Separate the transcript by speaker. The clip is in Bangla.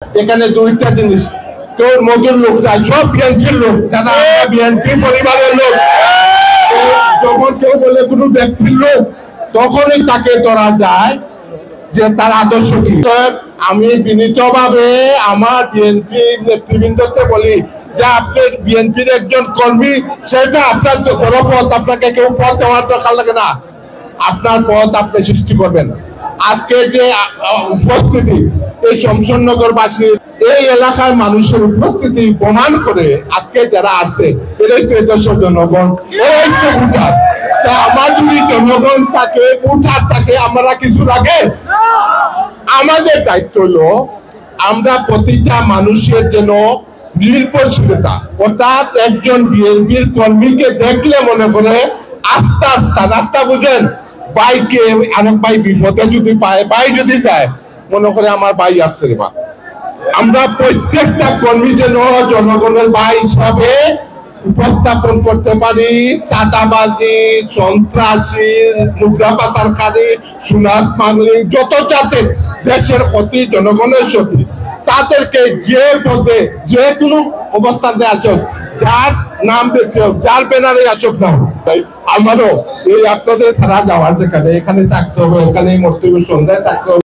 Speaker 1: এখানে দুইটা জিনিস, কেউ মজুর লোক যায়, সব বিএনপির লোক, যারা বিএনপি পরিবারের লোক। যখন কেউ বলে কোনো ব্যক্তির লোক, তখনই তাকে ধরা যায় যে তার আদর্শ কি। আমি বিনীতভাবে আমার বিএনপি নেতৃবৃন্দকে বলি যে আপনি বিএনপির একজন কর্মী, সেটা আপনার তো বড় পথ, আপনাকে কেউ পথ দেওয়ার দরকার লাগে না, আপনার পথ আপনি সৃষ্টি করবেন। আজকে যে উপস্থিতি এই শমশেরনগরবাসীর, এই এলাকার মানুষের উপস্থিতি প্রমাণ করে আজকে যারা আছে এরাই তো দেশের জনগণ, এরাই তো ভোটার। তা আমার যদি জনগণ থাকে, ভোটার থাকে, আমরা কিছু লাগে? আমাদের দায়িত্ব হলো আমরা প্রতিটা মানুষের যেন নির্ভরশীলতা, অর্থাৎ একজন বিএনপির কর্মীকে দেখলে মনে করে আস্থা বুঝেন, ভাইকে আরেক ভাই বিপদে যদি পায়, ভাই যদি যায় মনে করে আমার ভাই আসছে রে বা। আমরা প্রত্যেকটা কর্মী যেন জনগণের ভাই হিসাবে উপস্থাপন করতে পারি। চাঁদাবাজি, সন্ত্রাসী, মুদ্রা পাচারকারী, সোনা স্মাগলিং, যত জাতের দেশের ক্ষতি, জনগণের ক্ষতি, তাদেরকে যে পদে যে কোনো অবস্থানে আসুক, যার নাম বেঁচে হোক, যার ব্যানারে আসুক না, তাই আমারও এই আপনাদের ছাড়া যাওয়ার যেখানে, এখানে থাকতে হবে, এখানেই মরতে হবে, সন্ধ্যায় থাকতে হবে।